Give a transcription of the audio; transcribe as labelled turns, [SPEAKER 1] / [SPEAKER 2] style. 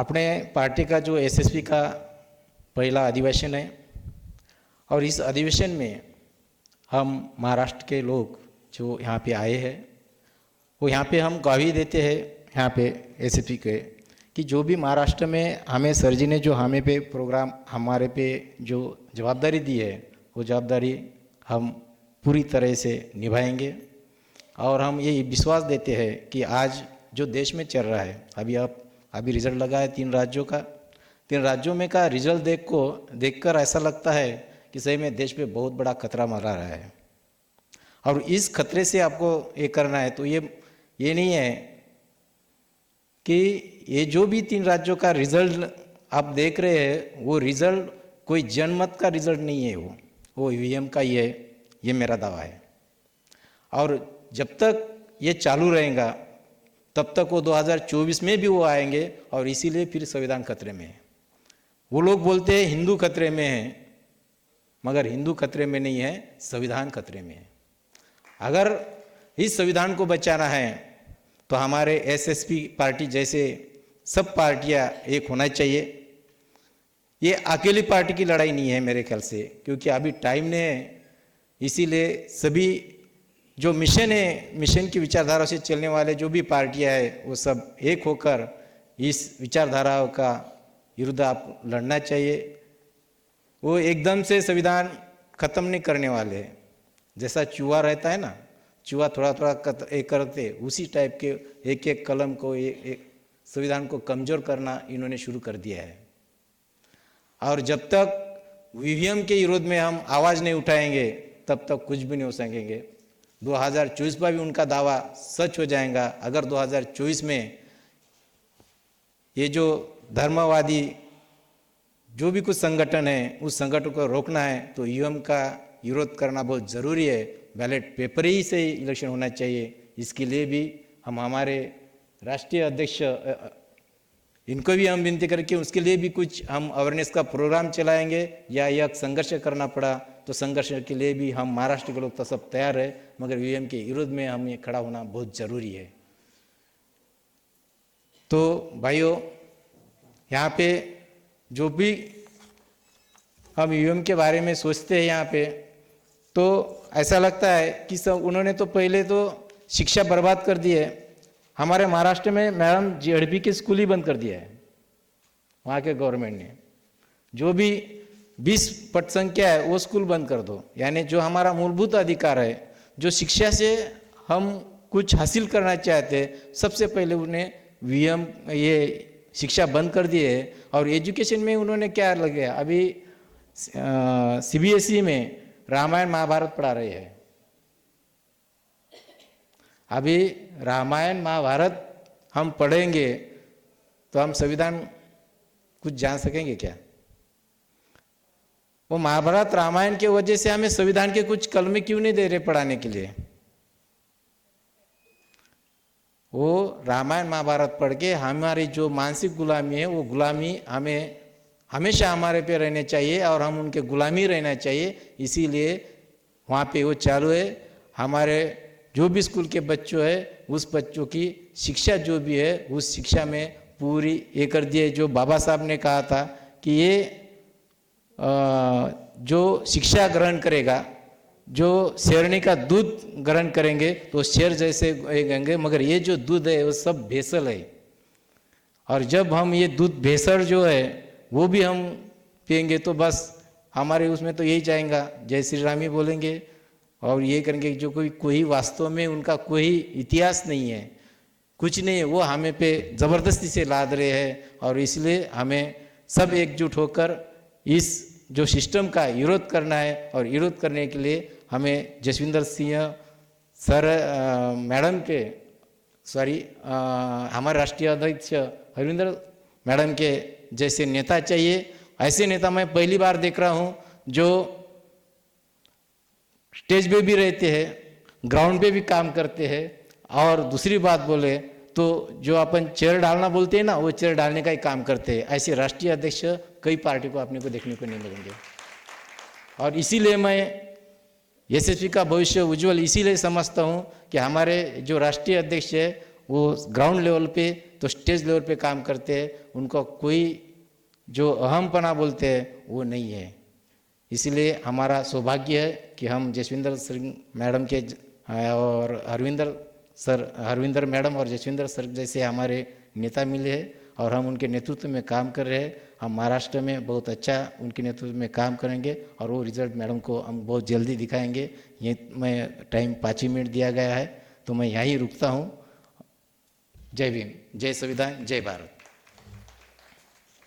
[SPEAKER 1] अपने पार्टी का जो एसएसपी का पहला अधिवेशन है और इस अधिवेशन में हम महाराष्ट्र के लोग जो यहाँ पे आए हैं वो यहाँ पे हम गवाही देते हैं यहाँ पे एसएसपी के कि जो भी महाराष्ट्र में हमें सर जी ने जो हमें पे प्रोग्राम हमारे पे जो जवाबदारी दी है वो जवाबदारी हम पूरी तरह से निभाएंगे। और हम ये विश्वास देते हैं कि आज जो देश में चल रहा है अभी रिजल्ट लगा है 3 राज्यों का, 3 राज्यों में का रिजल्ट देखकर ऐसा लगता है कि सही में देश पे बहुत बड़ा खतरा मंडरा रहा है। और इस खतरे से आपको ये करना है तो ये नहीं है कि ये जो भी 3 राज्यों का रिजल्ट आप देख रहे हैं वो रिजल्ट कोई जनमत का रिजल्ट नहीं है, वो ईवीएम का ही है, ये मेरा दावा है। और जब तक ये चालू रहेगा तब तक वो 2024 में भी वो आएंगे और इसीलिए फिर संविधान खतरे में है। वो लोग बोलते हैं हिंदू खतरे में है, मगर हिंदू खतरे में नहीं है, संविधान खतरे में है। अगर इस संविधान को बचाना है तो हमारे एसएसपी पार्टी जैसे सब पार्टियां एक होना चाहिए। ये अकेली पार्टी की लड़ाई नहीं है मेरे ख्याल से, क्योंकि अभी टाइम नहीं है। इसीलिए सभी जो मिशन है, मिशन की विचारधारा से चलने वाले जो भी पार्टियां हैं वो सब एक होकर इस विचारधारा का विरुद्ध आप लड़ना चाहिए। वो एकदम से संविधान खत्म नहीं करने वाले, जैसा चूहा रहता है ना, चूहा थोड़ा थोड़ा करते उसी टाइप के एक एक कलम को एक संविधान को कमज़ोर करना इन्होंने शुरू कर दिया है। और जब तक ईवीएम के विरोध में हम आवाज़ नहीं उठाएंगे तब तक कुछ भी नहीं हो सकेंगे। 2024 में भी उनका दावा सच हो जाएगा। अगर 2024 में ये जो धर्मवादी जो भी कुछ संगठन है उस संगठन को रोकना है तो ईवीएम का विरोध करना बहुत ज़रूरी है। बैलेट पेपर ही से इलेक्शन होना चाहिए। इसके लिए भी हम हमारे राष्ट्रीय अध्यक्ष इनको भी हम विनती करके उसके लिए भी कुछ हम अवेयरनेस का प्रोग्राम चलाएंगे, या यह संघर्ष करना पड़ा तो संघर्ष के लिए भी हम महाराष्ट्र के लोग तो सब तैयार है, मगर ईवीएम के विरोध में हमें खड़ा होना बहुत ज़रूरी है। तो भाइयों, यहाँ पे जो भी हम ईवीएम के बारे में सोचते हैं यहाँ पे तो ऐसा लगता है कि सब उन्होंने तो पहले तो शिक्षा बर्बाद कर दी है। हमारे महाराष्ट्र में मैडम जीएडपी के स्कूल ही बंद कर दिया है वहाँ के गवर्नमेंट ने। जो भी 20% संख्या है वो स्कूल बंद कर दो। यानी जो हमारा मूलभूत अधिकार है, जो शिक्षा से हम कुछ हासिल करना चाहते हैं, सबसे पहले उन्हें ईवीएम ये शिक्षा बंद कर दी है। और एजुकेशन में उन्होंने क्या लगे, अभी सीबीएसई में रामायण महाभारत पढ़ा रहे हैं। अभी रामायण महाभारत हम पढ़ेंगे तो हम संविधान कुछ जान सकेंगे क्या? वो महाभारत रामायण के वजह से हमें संविधान के कुछ कलमे क्यों नहीं दे रहे पढ़ाने के लिए? वो रामायण महाभारत पढ़ के हमारी जो मानसिक गुलामी है वो गुलामी हमें हमेशा हमारे पे रहने चाहिए और हम उनके गुलामी रहना चाहिए। इसीलिए वहाँ पे वो चालू है। हमारे जो भी स्कूल के बच्चों है उस बच्चों की शिक्षा जो भी है उस शिक्षा में पूरी ये कर दिए। जो बाबा साहब ने कहा था कि ये जो शिक्षा ग्रहण करेगा, जो शेरनी का दूध ग्रहण करेंगे तो शेर जैसे गएंगे, मगर ये जो दूध है वो सब भेसल है। और जब हम ये दूध भेसल जो है वो भी हम पिएंगे तो बस हमारे उसमें तो यही जाएगा, जय श्री राम ही बोलेंगे और ये करेंगे। जो कोई वास्तव में उनका कोई इतिहास नहीं है, कुछ नहीं है, वो हमें पे ज़बरदस्ती से लाद रहे हैं। और इसलिए हमें सब एकजुट होकर इस जो सिस्टम का विरोध करना है। और विरोध करने के लिए हमें जसविंदर सिंह सर मैडम के हमारे राष्ट्रीय अध्यक्ष हरविंदर मैडम के जैसे नेता चाहिए। ऐसे नेता मैं पहली बार देख रहा हूँ जो स्टेज पे भी रहते हैं, ग्राउंड पे भी काम करते हैं। और दूसरी बात बोले तो जो अपन चेयर डालना बोलते हैं ना, वो चेयर डालने का ही काम करते हैं। ऐसे राष्ट्रीय अध्यक्ष कई पार्टी को अपने को देखने को नहीं मिलेंगे। और इसीलिए मैं एसएसपी का भविष्य उज्जवल इसीलिए समझता हूँ कि हमारे जो राष्ट्रीय अध्यक्ष है वो ग्राउंड लेवल पे तो स्टेज लेवल पे काम करते हैं, उनका कोई जो अहमपना बोलते हैं वो नहीं है। इसलिए हमारा सौभाग्य है कि हम जसविंदर सिंह मैडम के और हरविंदर मैडम और जसविंदर सर जैसे हमारे नेता मिले हैं और हम उनके नेतृत्व में काम कर रहे हैं। हम महाराष्ट्र में बहुत अच्छा उनके नेतृत्व में काम करेंगे और वो रिजल्ट मैडम को हम बहुत जल्दी दिखाएंगे। ये मैं टाइम 5 ही मिनट दिया गया है, तो मैं यहीं रुकता हूँ। जय भीम, जय संविधान, जय भारत।